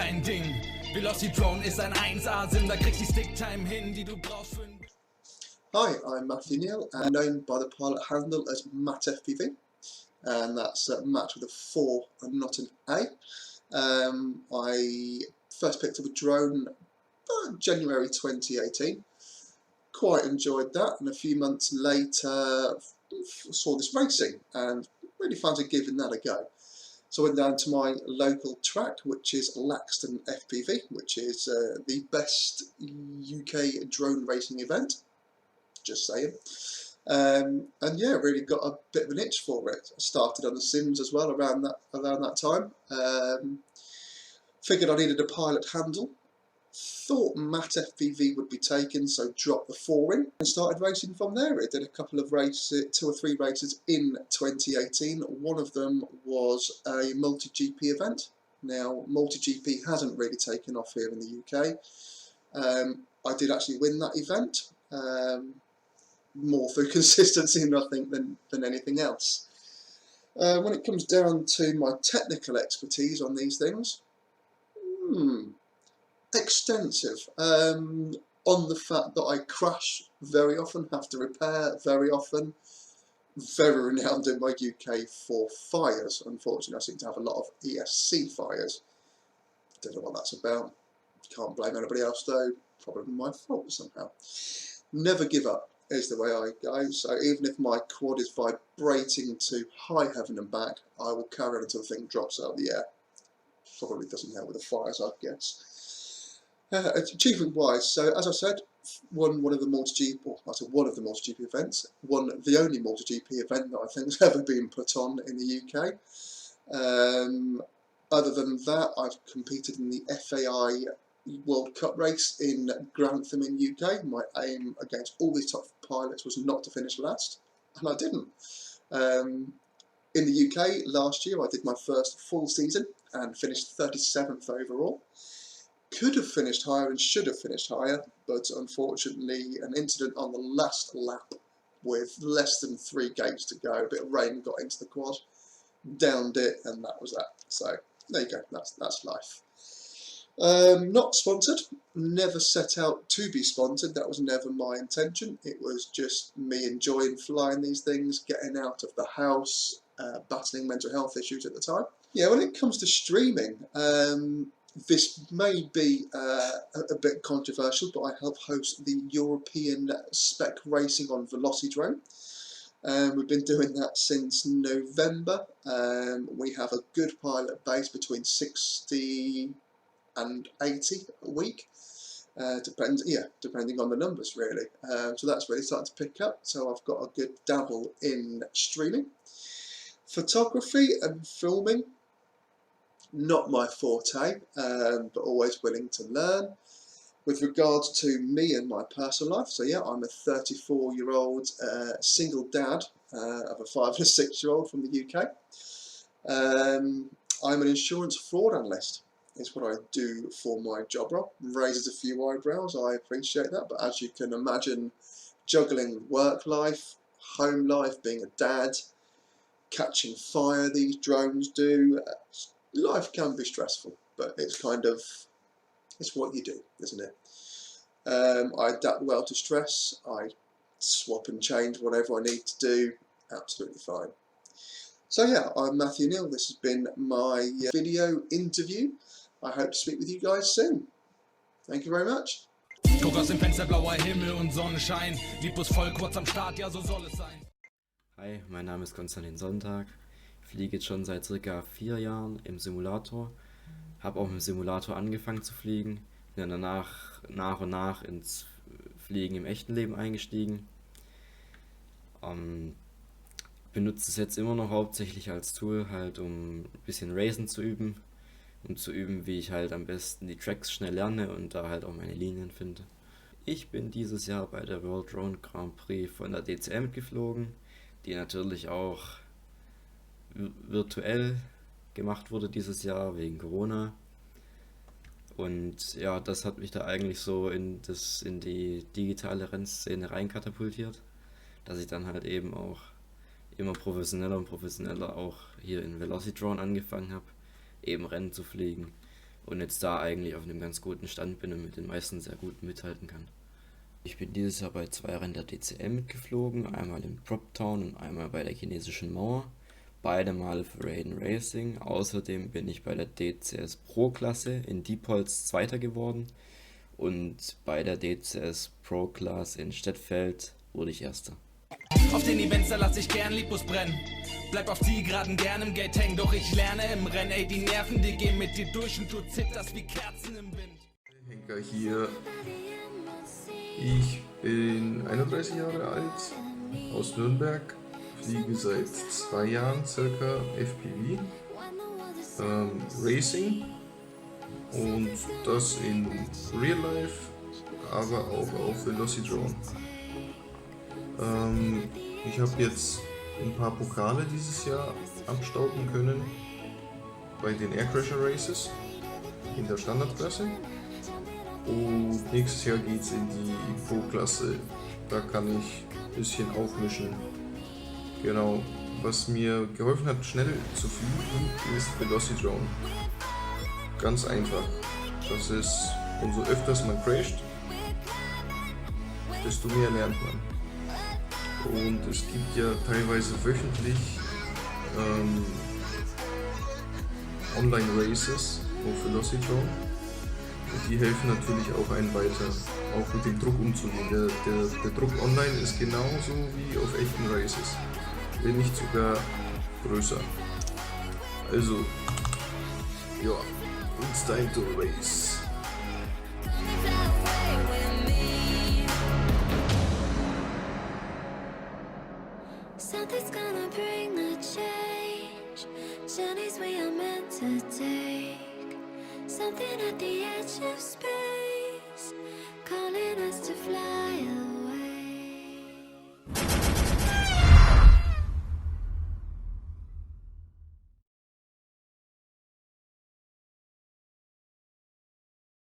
kein Ding. Velocidrone ist ein 1A-Sim, da kriegst die Sticktime hin, die du brauchst für ein... Hi, I'm Matthew Neale, and known by the pilot handle as Matt FPV, and that's Matt with a 4 and not an A. I first picked up a drone January 2018, quite enjoyed that, and a few months later saw this racing and really fancied giving that a go. So I went down to my local track, which is Laxton FPV, which is the best UK drone racing event. Just saying. And yeah, really got a bit of an itch for it. I started on the Sims as well around that time. Figured I needed a pilot handle. Thought Matt FPV would be taken, so dropped the 4 in and started racing from there. I did a couple of races, 2 or 3 races in 2018. One of them was a multi-GP event. Now, multi-GP hasn't really taken off here in the UK. I did actually win that event. More through consistency, nothing than anything else. When it comes down to my technical expertise on these things, extensive. On the fact that I crash very often, have to repair very often, very renowned in my UK for fires. Unfortunately, I seem to have a lot of ESC fires. Don't know what that's about. Can't blame anybody else though. Probably my fault somehow. Never give up is the way I go, so even if my quad is vibrating to high heaven and back, I will carry on until the thing drops out of the air. Probably doesn't help with the fires, I guess. Achievement wise, so as I said, won one of the multi-GP, events, won the only multi-GP event that I think has ever been put on in the UK. Other than that, I've competed in the FAI World Cup race in Grantham in UK. My aim against all these top pilots was not to finish last, and I didn't. In the UK last year I did my first full season and finished 37th overall. Could have finished higher and should have finished higher, but unfortunately an incident on the last lap with less than 3 gates to go, a bit of rain got into the quad, downed it, and that was that. So there you go, that's life. Not sponsored, never set out to be sponsored, that was never my intention. It was just me enjoying flying these things, getting out of the house, battling mental health issues at the time. Yeah, when it comes to streaming, this may be a bit controversial, but I help host the European SPEC racing on Velocidrone. We've been doing that since November. We have a good pilot base between 60 and 80 a week, depending on the numbers really. So that's really starting to pick up, so I've got a good dabble in streaming. Photography and filming, not my forte, but always willing to learn. With regards to me and my personal life, so yeah, I'm a 34-year-old single dad of a 5 and a 6-year-old from the UK. I'm an insurance fraud analyst, is what I do for my job role. Raises a few eyebrows, I appreciate that, but as you can imagine, juggling work life, home life, being a dad, catching fire these drones do, life can be stressful, but it's what you do, isn't it? I adapt well to stress, I swap and change whatever I need to do, absolutely fine. So yeah, I'm Matthew Neale, this has been my video interview. I hope to speak with you guys soon. Thank you very much. Guck aus dem Fenster, blauer Himmel und Sonnenschein. Liebes Volk, kurz am Start, ja so soll es sein. Hi, mein Name ist Konstantin Sonntag. Ich fliege jetzt schon seit circa 4 Jahren im Simulator. Habe auch im Simulator angefangen zu fliegen. Bin dann danach nach und nach ins Fliegen im echten Leben eingestiegen. Benutze es jetzt immer noch hauptsächlich als Tool, halt um ein bisschen Racen zu üben. Um zu üben, wie ich halt am besten die Tracks schnell lerne und da halt auch meine Linien finde. Ich bin dieses Jahr bei der World Drone Grand Prix von der DCM mitgeflogen, die natürlich auch virtuell gemacht wurde dieses Jahr wegen Corona. Und ja, das hat mich da eigentlich so in die digitale Rennszene reinkatapultiert, dass ich dann halt eben auch immer professioneller und professioneller auch hier in Velocidrone angefangen habe, eben Rennen zu fliegen. und jetzt da eigentlich auf einem ganz guten Stand bin und mit den meisten sehr gut mithalten kann. Ich bin dieses Jahr bei 2 Rennen der DCL mitgeflogen, einmal im Droptown und einmal bei der chinesischen Mauer. Beide Male für Raiden Racing. Außerdem bin ich bei der DCS Pro-Klasse in Diepholz Zweiter geworden und bei der DCS Pro-Class in Stettfeld wurde ich Erster. Auf den Events, da lass ich gern Lipos brennen. Bleib auf Zielgeraden gern im Gate hängen, doch ich lerne im Rennen. Ey, die Nerven, die gehen mit dir durch und du zitterst wie Kerzen im Wind. Henker hier. Ich bin 31 Jahre alt, aus Nürnberg, fliege seit 2 Jahren circa FPV, Racing und das in Real Life, aber auch auf Velocidrone. Ich habe jetzt ein paar Pokale dieses Jahr abstauben können bei den Aircrasher Races in der Standardklasse. Und nächstes Jahr geht es in die Pro-Klasse. Da kann ich ein bisschen aufmischen. Genau. Was mir geholfen hat, schnell zu fliegen, ist Velocidrone. Ganz einfach. Das ist, umso öfters man crasht, desto mehr lernt man. Und es gibt ja teilweise wöchentlich Online-Races auf Velocidrone. Und die helfen natürlich auch einem weiter, auch mit dem Druck umzugehen. Der Druck online ist genauso wie auf echten Races, wenn nicht sogar größer. Also, ja, it's time to race. Something's gonna bring the change. Journeys we are meant to take. Something at the edge of space, calling us to fly.